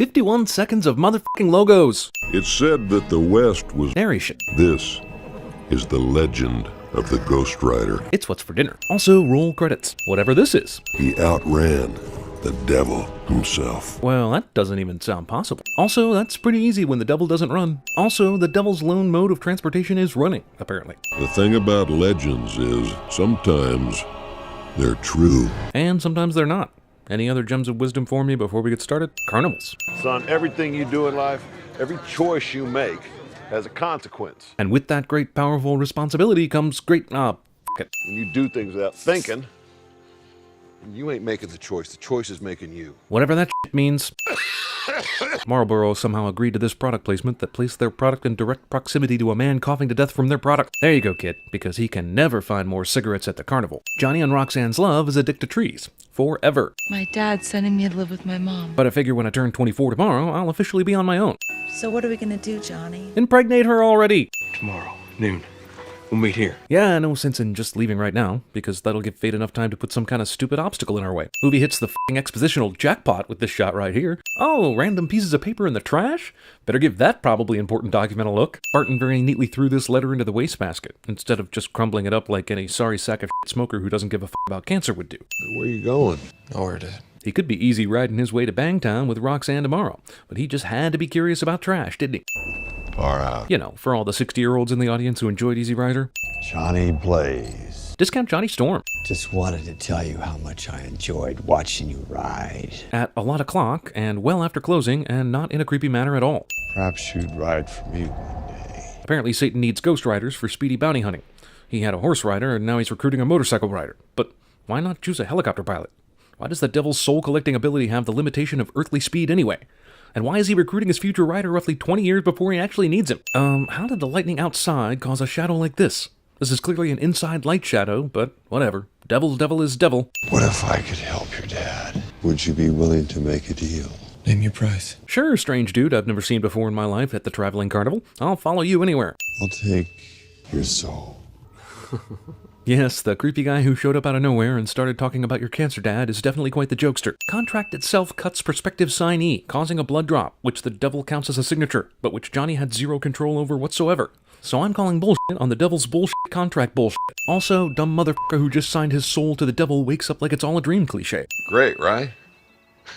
51 seconds of motherfucking logos. It's said that the West was... Narration. This is the legend of the Ghost Rider. It's what's for dinner. Also, roll credits. Whatever this is. He outran the devil himself. Well, that doesn't even sound possible. Also, that's pretty easy when the devil doesn't run. Also, the devil's lone mode of transportation is running, apparently. The thing about legends is sometimes they're true. And sometimes they're not. Any other gems of wisdom for me before we get started? Carnivals. Son, everything you do in life, every choice you make has a consequence. And with that great powerful responsibility comes great, When you do things without thinking, you ain't making the choice is making you. whatever that shit means. Marlboro somehow agreed to this product placement that placed their product in direct proximity to a man coughing to death from their product. There you go, kid, because he can never find more cigarettes at the carnival. Johnny and Roxanne's love is addicted to trees. Forever. My dad's sending me to live with my mom. But I figure when I turn 24 tomorrow, I'll officially be on my own. So what are we gonna do, Johnny? Impregnate her already! Tomorrow, noon. We'll meet here. Yeah, no sense in just leaving right now, because that'll give fate enough time to put some kind of stupid obstacle in our way. Movie hits the f***ing expositional jackpot with this shot right here. Oh, random pieces of paper in the trash? Better give that probably important document a look. Barton very neatly threw this letter into the wastebasket, instead of just crumbling it up like any sorry sack of shit smoker who doesn't give a f*** about cancer would do. Where you going? Nowhere, Dad. He could be easy riding his way to Bangtown with Roxanne tomorrow, but he just had to be curious about trash, didn't he? Far out. You know, for all the 60-year-olds in the audience who enjoyed Easy Rider. Johnny Blaze. Discount Johnny Storm. Just wanted to tell you how much I enjoyed watching you ride. At a lot o'clock, and well after closing, and not in a creepy manner at all. Perhaps you'd ride for me one day. Apparently Satan needs ghost riders for speedy bounty hunting. He had a horse rider, and now he's recruiting a motorcycle rider. But why not choose a helicopter pilot? Why does the devil's soul-collecting ability have the limitation of earthly speed anyway? And why is he recruiting his future rider roughly 20 years before he actually needs him? How did the lightning outside cause a shadow like this? This is clearly an inside light shadow, but whatever. Devil's devil is devil. What if I could help your dad? Would you be willing to make a deal? Name your price. Sure, strange dude I've never seen before in my life at the traveling carnival. I'll follow you anywhere. I'll take your soul. Yes, the creepy guy who showed up out of nowhere and started talking about your cancer dad is definitely quite the jokester. Contract itself cuts prospective signee, causing a blood drop, which the devil counts as a signature, but which Johnny had zero control over whatsoever. So I'm calling bullshit on the devil's bullshit contract bullshit. Also, dumb motherfucker who just signed his soul to the devil wakes up like it's all a dream cliche. Great, right?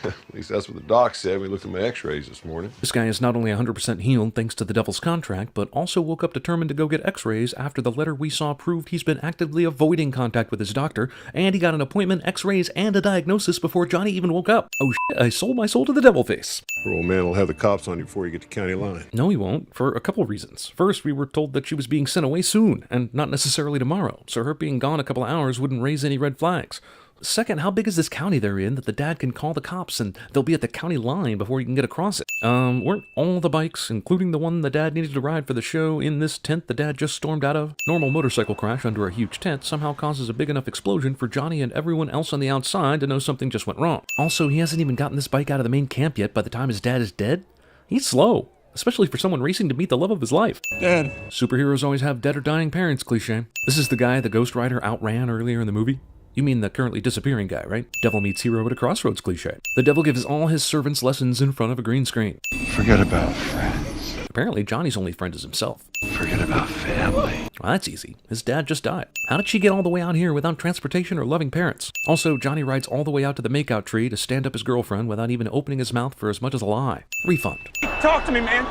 At least that's what the doc said when we looked at my x-rays this morning. This guy is not only 100% healed thanks to the devil's contract, but also woke up determined to go get x-rays after the letter we saw proved he's been actively avoiding contact with his doctor, and he got an appointment, x-rays, and a diagnosis before Johnny even woke up. Oh shit, I sold my soul to the devil face. Poor old man will have the cops on you before you get to county line. No, he won't, for a couple reasons. First, we were told that she was being sent away soon, and not necessarily tomorrow, so her being gone a couple of hours wouldn't raise any red flags. Second, how big is this county they're in that the dad can call the cops and they'll be at the county line before he can get across it? Weren't all the bikes, including the one the dad needed to ride for the show, in this tent the dad just stormed out of? Normal motorcycle crash under a huge tent somehow causes a big enough explosion for Johnny and everyone else on the outside to know something just went wrong. Also, he hasn't even gotten this bike out of the main camp yet by the time his dad is dead. He's slow. Especially for someone racing to meet the love of his life. Dad. Superheroes always have dead or dying parents cliche. This is the guy the Ghost Rider outran earlier in the movie. You mean the currently disappearing guy, right? Devil meets hero at a crossroads cliche. The devil gives all his servants lessons in front of a green screen. Forget about friends. Apparently Johnny's only friend is himself. Forget about family. Well, that's easy. His dad just died. How did she get all the way out here without transportation or loving parents? Also, Johnny rides all the way out to the makeout tree to stand up his girlfriend without even opening his mouth for as much as a lie. Refund. Talk to me, man.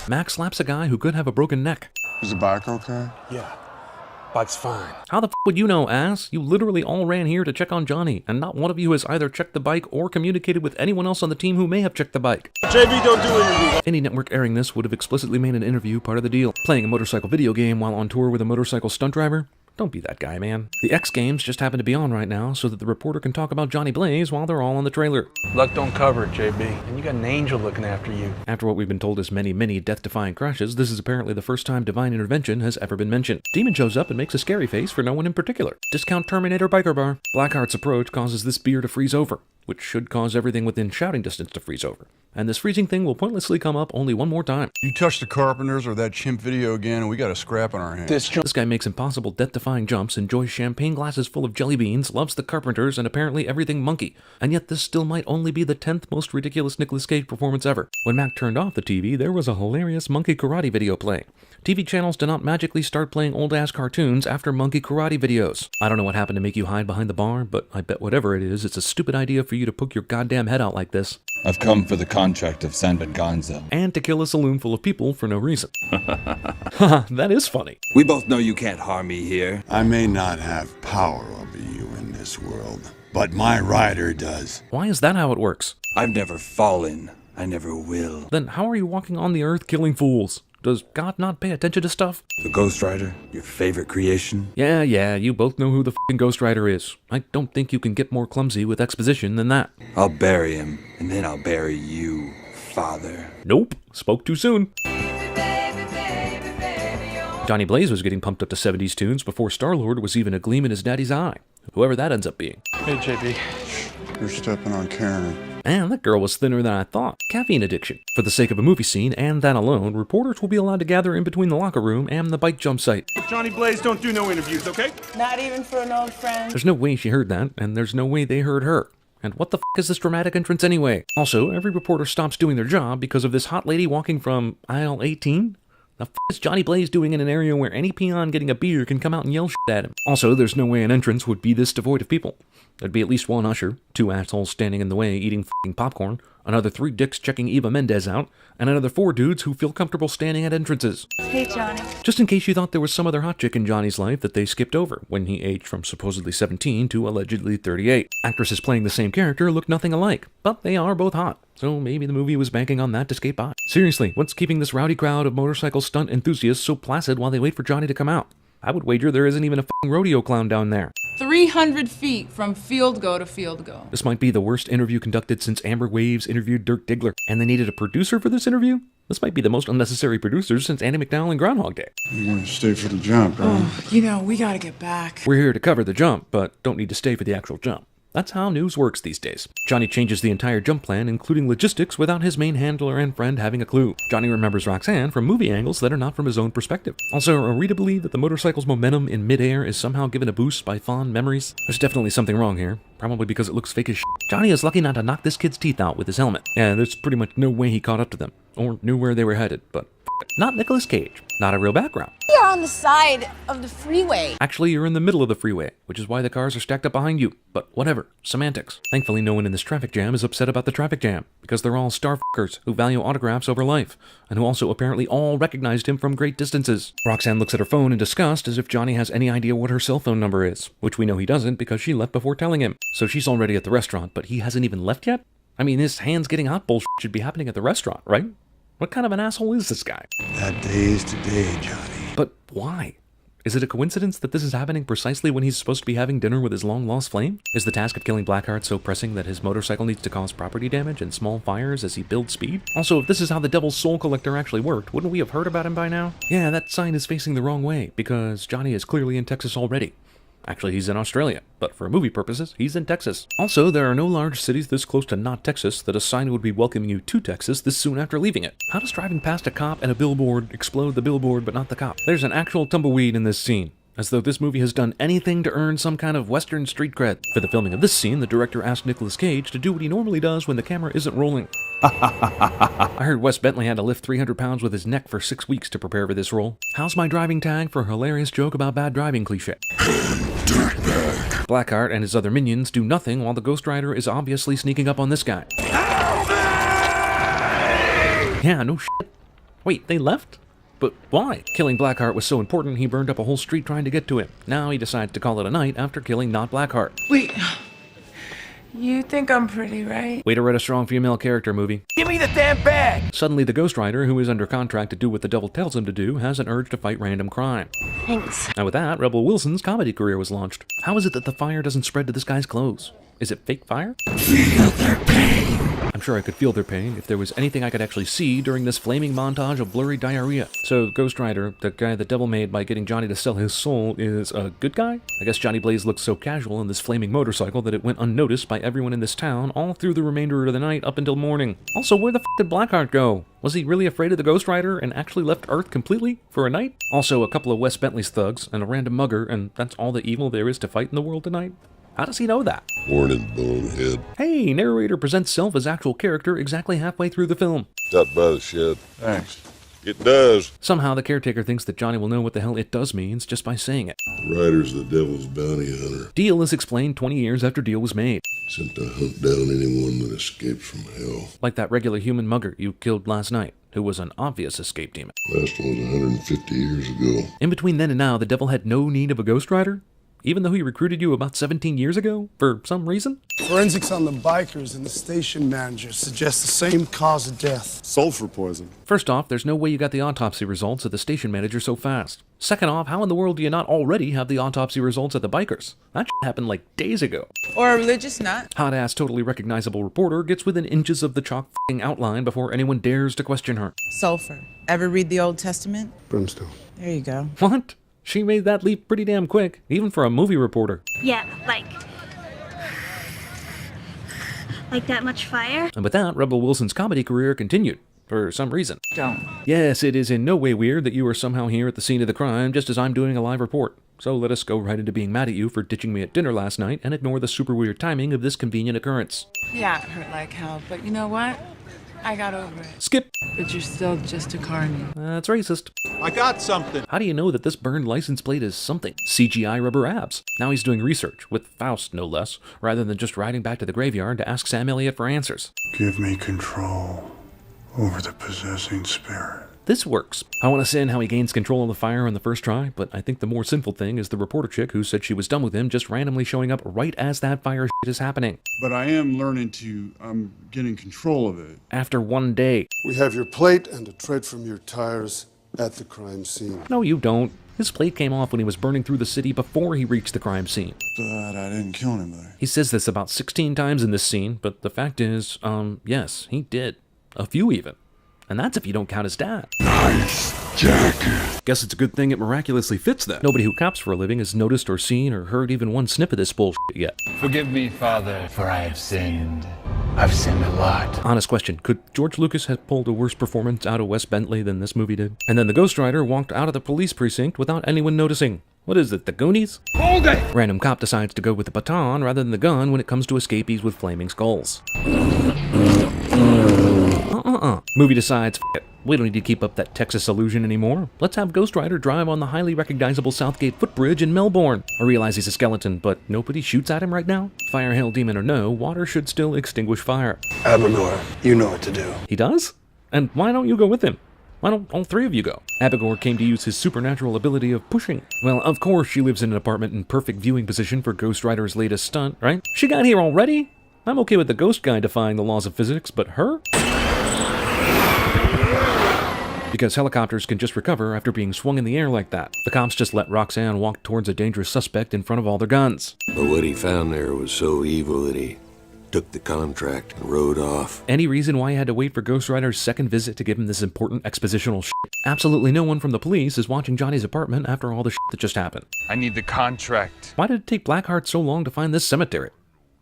Max slaps a guy who could have a broken neck. Is the bike okay? Yeah. Bike's fine. How the f would you know, ass? You literally all ran here to check on Johnny, and not one of you has either checked the bike or communicated with anyone else on the team who may have checked the bike. JB, don't do anything. Any network airing this would have explicitly made an interview part of the deal. Playing a motorcycle video game while on tour with a motorcycle stunt driver? Don't be that guy, man. The X Games just happen to be on right now so that the reporter can talk about Johnny Blaze while they're all on the trailer. Luck don't cover it, JB. And you got an angel looking after you. After what we've been told is many, many death-defying crashes, this is apparently the first time divine intervention has ever been mentioned. Demon shows up and makes a scary face for no one in particular. Discount Terminator Biker Bar. Blackheart's approach causes this beer to freeze over. which should cause everything within shouting distance to freeze over. And this freezing thing will pointlessly come up only one more time. You touch the Carpenters or that chimp video again, and we got a scrap on our hands. This guy makes impossible, death-defying jumps, enjoys champagne glasses full of jelly beans, loves the Carpenters, and apparently everything monkey. And yet this still might only be the 10th most ridiculous Nicolas Cage performance ever. When Mac turned off the TV, there was a hilarious monkey karate video playing. TV channels do not magically start playing old-ass cartoons after monkey karate videos. I don't know what happened to make you hide behind the bar, but I bet whatever it is, it's a stupid idea for you to poke your goddamn head out like this. I've come for the contract of San Venganza. And to kill a saloon full of people for no reason. Haha, that is funny. We both know you can't harm me here. I may not have power over you in this world, but my rider does. Why is that how it works? I've never fallen. I never will. Then how are you walking on the earth killing fools? Does God not pay attention to stuff? The Ghost Rider, your favorite creation? Yeah, you both know who the f***ing Ghost Rider is. I don't think you can get more clumsy with exposition than that. I'll bury him, and then I'll bury you, Father. Nope, spoke too soon. Johnny Blaze was getting pumped up to 70s tunes before Star-Lord was even a gleam in his daddy's eye. Whoever that ends up being. Hey, JB. You're stepping on Karen. And that girl was thinner than I thought. Caffeine addiction. For the sake of a movie scene, and that alone, reporters will be allowed to gather in between the locker room and the bike jump site. Johnny Blaze don't do no interviews, okay? Not even for an old friend. There's no way she heard that, and there's no way they heard her. And what the f*** is this dramatic entrance anyway? Also, every reporter stops doing their job because of this hot lady walking from aisle 18? The f*** is Johnny Blaze doing in an area where any peon getting a beer can come out and yell shit at him? Also, there's no way an entrance would be this devoid of people. There'd be at least one usher, 2 assholes standing in the way eating f***ing popcorn, another 3 dicks checking Eva Mendes out, and another 4 dudes who feel comfortable standing at entrances. Hey, Johnny. Just in case you thought there was some other hot chick in Johnny's life that they skipped over when he aged from supposedly 17 to allegedly 38. Actresses playing the same character look nothing alike, but they are both hot, so maybe the movie was banking on that to skate by. Seriously, what's keeping this rowdy crowd of motorcycle stunt enthusiasts so placid while they wait for Johnny to come out? I would wager there isn't even a f***ing rodeo clown down there. 300 feet from field goal to field goal. This might be the worst interview conducted since Amber Waves interviewed Dirk Diggler, and they needed a producer for this interview? This might be the most unnecessary producer since Andy McDowell and Groundhog Day. You want to stay for the jump, right? Oh, we gotta get back. We're here to cover the jump, but don't need to stay for the actual jump. That's how news works these days. Johnny changes the entire jump plan, including logistics, without his main handler and friend having a clue. Johnny remembers Roxanne from movie angles that are not from his own perspective. Also, are we to believe that the motorcycle's momentum in midair is somehow given a boost by fond memories? There's definitely something wrong here, probably because it looks fake as shit. Johnny is lucky not to knock this kid's teeth out with his helmet. Yeah, there's pretty much no way he caught up to them, or knew where they were headed, but not Nicolas Cage. Not a real background. You're on the side of the freeway. Actually, you're in the middle of the freeway, which is why the cars are stacked up behind you. But whatever, semantics. Thankfully, no one in this traffic jam is upset about the traffic jam, because they're all star f***ers who value autographs over life, and who also apparently all recognized him from great distances. Roxanne looks at her phone in disgust as if Johnny has any idea what her cell phone number is, which we know he doesn't because she left before telling him. So she's already at the restaurant, but he hasn't even left yet? I mean, this hands getting hot bullshit should be happening at the restaurant, right? What kind of an asshole is this guy? That day is today, Johnny. But why? Is it a coincidence that this is happening precisely when he's supposed to be having dinner with his long-lost flame? Is the task of killing Blackheart so pressing that his motorcycle needs to cause property damage and small fires as he builds speed? Also, if this is how the Devil's Soul Collector actually worked, wouldn't we have heard about him by now? Yeah, that sign is facing the wrong way, because Johnny is clearly in Texas already. Actually, he's in Australia, but for movie purposes, he's in Texas. Also, there are no large cities this close to not Texas that a sign would be welcoming you to Texas this soon after leaving it. How does driving past a cop and a billboard explode the billboard but not the cop? There's an actual tumbleweed in this scene, as though this movie has done anything to earn some kind of Western street cred. For the filming of this scene, the director asked Nicolas Cage to do what he normally does when the camera isn't rolling. I heard Wes Bentley had to lift 300 pounds with his neck for 6 weeks to prepare for this role. How's my driving tag for a hilarious joke about bad driving cliche? Blackheart and his other minions do nothing while the Ghost Rider is obviously sneaking up on this guy. Yeah, no shit. Wait, they left? But why? Killing Blackheart was so important he burned up a whole street trying to get to him. Now he decides to call it a night after killing not Blackheart. Wait, you think I'm pretty, right? Way to write a strong female character movie. Give me the damn bag! Suddenly the Ghost Rider, who is under contract to do what the devil tells him to do, has an urge to fight random crime. Thanks. And with that, Rebel Wilson's comedy career was launched. How is it that the fire doesn't spread to this guy's clothes? Is it fake fire? Feel their pain. I'm sure I could feel their pain if there was anything I could actually see during this flaming montage of blurry diarrhea. So Ghost Rider, the guy the devil made by getting Johnny to sell his soul, is a good guy? I guess Johnny Blaze looked so casual in this flaming motorcycle that it went unnoticed by everyone in this town all through the remainder of the night up until morning. Also, where the f did Blackheart go? Was he really afraid of the Ghost Rider and actually left Earth completely for a night? Also, a couple of Wes Bentley's thugs and a random mugger, and that's all the evil there is to fight in the world tonight? How does he know that? Morning, bonehead. Hey, narrator presents self as actual character exactly halfway through the film. Stop by the shed. Thanks. It does. Somehow the caretaker thinks that Johnny will know what the hell it does means just by saying it. Ryder's the devil's bounty hunter. Deal is explained 20 years after Deal was made. Sent to hunt down anyone that escapes from hell. Like that regular human mugger you killed last night, who was an obvious escape demon. Last one was 150 years ago. In between then and now, the devil had no need of a Ghost Rider? Even though he recruited you about 17 years ago, for some reason? Forensics on the bikers and the station manager suggest the same cause of death. Sulfur poison. First off, there's no way you got the autopsy results at the station manager so fast. Second off, how in the world do you not already have the autopsy results at the bikers? That happened like days ago. Or a religious nut. Hot-ass, totally recognizable reporter gets within inches of the chalk f***ing outline before anyone dares to question her. Sulfur. Ever read the Old Testament? Brimstone. There you go. What? She made that leap pretty damn quick, even for a movie reporter. Yeah, like that much fire? And with that, Rebel Wilson's comedy career continued, for some reason. Don't. Yes, it is in no way weird that you are somehow here at the scene of the crime just as I'm doing a live report. So let us go right into being mad at you for ditching me at dinner last night and ignore the super weird timing of this convenient occurrence. Yeah, it hurt like hell, but you know what? I got over it. Skip! But you're still just a carny. That's racist. I got something. How do you know that this burned license plate is something? CGI rubber abs. Now he's doing research, with Faust no less, rather than just riding back to the graveyard to ask Sam Elliott for answers. Give me control over the possessing spirit. This works. I want to sin how he gains control of the fire on the first try, but I think the more sinful thing is the reporter chick who said she was done with him just randomly showing up right as that fire shit is happening. But I am learning I'm getting control of it. After one day. We have your plate and a tread from your tires at the crime scene. No, you don't. His plate came off when he was burning through the city before he reached the crime scene. But I didn't kill anybody. He says this about 16 times in this scene, but the fact is, yes, he did. A few even. And that's if you don't count his dad. Nice jacket. Guess it's a good thing it miraculously fits that. Nobody who cops for a living has noticed or seen or heard even one snip of this bullshit yet. Forgive me, Father, for I have sinned. I've sinned a lot. Honest question, could George Lucas have pulled a worse performance out of Wes Bentley than this movie did? And then the Ghost Rider walked out of the police precinct without anyone noticing. What is it, the Goonies? Hold it! Random cop decides to go with the baton rather than the gun when it comes to escapees with flaming skulls. Movie decides, f*** it. We don't need to keep up that Texas illusion anymore. Let's have Ghost Rider drive on the highly recognizable Southgate footbridge in Melbourne. I realize he's a skeleton, but nobody shoots at him right now? Fire, hail, demon or no, water should still extinguish fire. Abigor, you know what to do. He does? And why don't you go with him? Why don't all three of you go? Abigor came to use his supernatural ability of pushing. Well, of course she lives in an apartment in perfect viewing position for Ghost Rider's latest stunt, right? She got here already? I'm okay with the ghost guy defying the laws of physics, but her? Because helicopters can just recover after being swung in the air like that. The cops just let Roxanne walk towards a dangerous suspect in front of all their guns. But what he found there was so evil that he took the contract and rode off. Any reason why he had to wait for Ghost Rider's second visit to give him this important expositional shit? Absolutely no one from the police is watching Johnny's apartment after all the shit that just happened. I need the contract. Why did it take Blackheart so long to find this cemetery?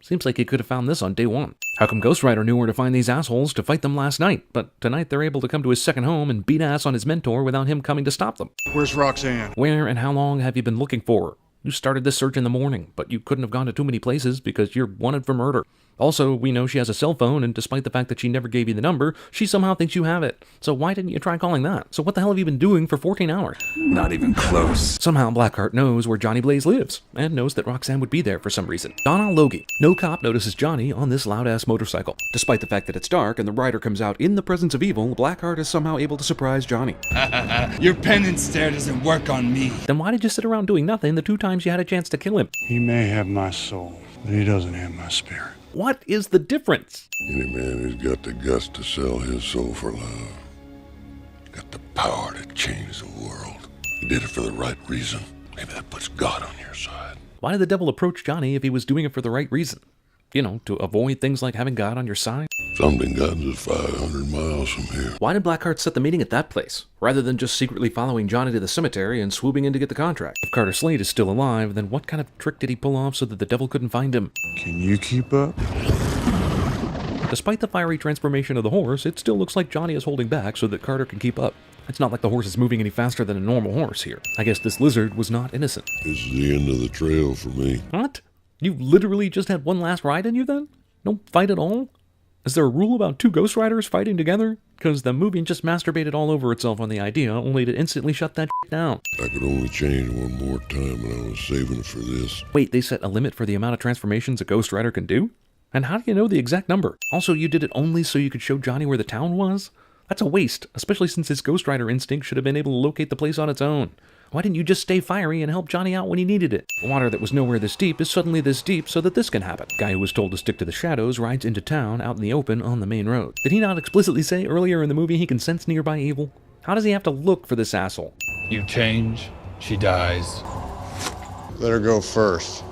Seems like he could have found this on day one. How come Ghost Rider knew where to find these assholes to fight them last night, but tonight they're able to come to his second home and beat ass on his mentor without him coming to stop them? Where's Roxanne? Where and how long have you been looking for her? You started this search in the morning, but you couldn't have gone to too many places because you're wanted for murder. Also, we know she has a cell phone, and despite the fact that she never gave you the number, she somehow thinks you have it. So why didn't you try calling that? So what the hell have you been doing for 14 hours? Not even close. Somehow Blackheart knows where Johnny Blaze lives, and knows that Roxanne would be there for some reason. Donna Logie. No cop notices Johnny on this loud-ass motorcycle. Despite the fact that it's dark and the rider comes out in the presence of evil, Blackheart is somehow able to surprise Johnny. Your penance stare doesn't work on me. Then why did you sit around doing nothing the 2 times you had a chance to kill him? He may have my soul, but he doesn't have my spirit. What is the difference? Any man who's got the guts to sell his soul for love, got the power to change the world. He did it for the right reason. Maybe that puts God on your side. Why did the devil approach Johnny if he was doing it for the right reason? You know, to avoid things like having God on your side? Something guns is 500 miles from here. Why did Blackheart set the meeting at that place, rather than just secretly following Johnny to the cemetery and swooping in to get the contract? If Carter Slade is still alive, then what kind of trick did he pull off so that the devil couldn't find him? Can you keep up? Despite the fiery transformation of the horse, it still looks like Johnny is holding back so that Carter can keep up. It's not like the horse is moving any faster than a normal horse here. I guess this lizard was not innocent. This is the end of the trail for me. What? You literally just had one last ride in you then? No fight at all? Is there a rule about two Ghost Riders fighting together? Because the movie just masturbated all over itself on the idea, only to instantly shut that shit down. I could only change one more time, and I was saving it for this. Wait, they set a limit for the amount of transformations a Ghost Rider can do? And how do you know the exact number? Also, you did it only so you could show Johnny where the town was? That's a waste, especially since his Ghost Rider instinct should have been able to locate the place on its own. Why didn't you just stay fiery and help Johnny out when he needed it? Water that was nowhere this deep is suddenly this deep so that this can happen. Guy who was told to stick to the shadows rides into town out in the open on the main road. Did he not explicitly say earlier in the movie he can sense nearby evil? How does he have to look for this asshole? You change, she dies. Let her go first.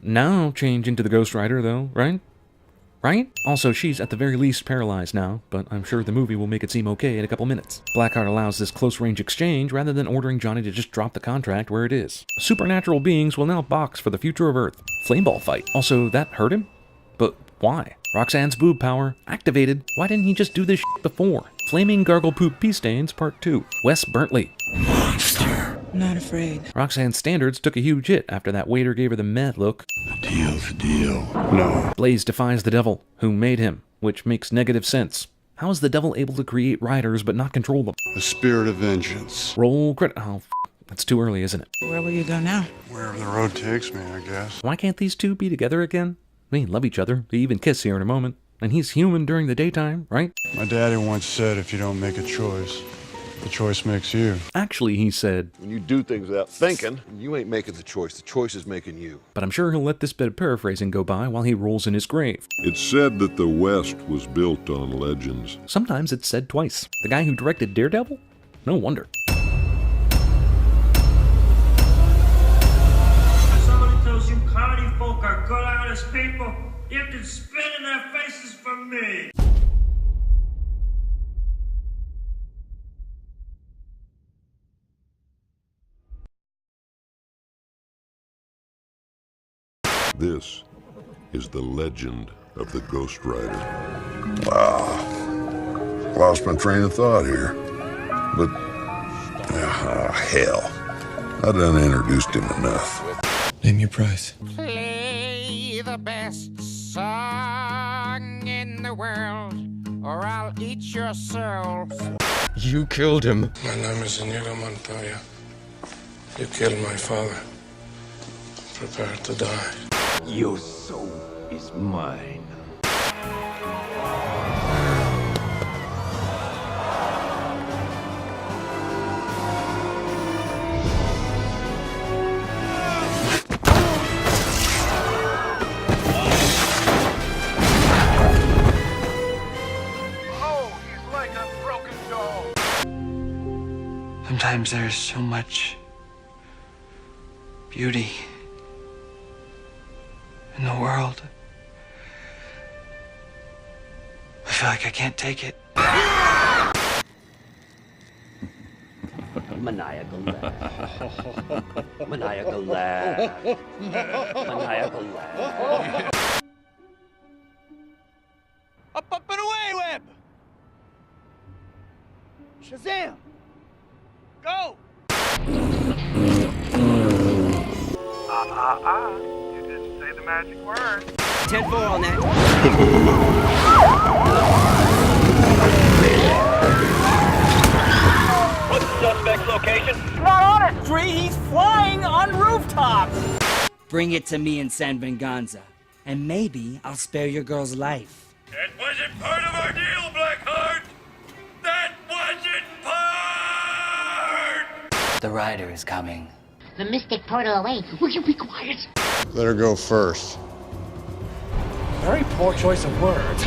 Now change into the Ghost Rider though, right? Right? Also, she's at the very least paralyzed now, but I'm sure the movie will make it seem okay in a couple minutes. Blackheart allows this close-range exchange rather than ordering Johnny to just drop the contract where it is. Supernatural beings will now box for the future of Earth. Flameball fight. Also, that hurt him? But why? Roxanne's boob power activated. Why didn't he just do this shit before? Flaming Gargle Poop Pea Stains Part 2. Wes Bentley. I'm not afraid. Roxanne's standards took a huge hit after that waiter gave her the mad look. The deal's a deal. No. Blaze defies the devil, who made him, which makes negative sense. How is the devil able to create riders but not control them? The spirit of vengeance. Roll credit. Oh, that's too early, isn't it? Where will you go now? Wherever the road takes me, I guess. Why can't these two be together again? They love each other. They even kiss here in a moment. And he's human during the daytime, right? My daddy once said if you don't make a choice, the choice makes you. Actually, he said, when you do things without thinking, you ain't making the choice is making you. But I'm sure he'll let this bit of paraphrasing go by while he rolls in his grave. It's said that the West was built on legends. Sometimes it's said twice. The guy who directed Daredevil? No wonder. Somebody tells you comedy folk are good honest people, you can spit in their faces for me. This is the legend of the Ghost Rider. Wow. Lost my train of thought here. But, hell. I done introduced him enough. Name your price. Play the best song in the world, or I'll eat your soul. You killed him. My name is Inigo Montoya. You killed my father. Prepare to die. Your soul is mine. Oh, he's like a broken doll. Sometimes there's so much beauty in the world. I feel like I can't take it. Maniacal laugh. Maniacal laugh. Maniacal laugh. Up and away, Webb! Shazam! Go! You didn't say the magic word. 10-4 on that. What's the suspect's location? He's not on a tree, he's flying on rooftops! Bring it to me in San Venganza, and maybe I'll spare your girl's life. That wasn't part of our deal, Blackheart! That wasn't part! The rider is coming. The mystic portal away. Will you be quiet? Let her go first. Very poor choice of words.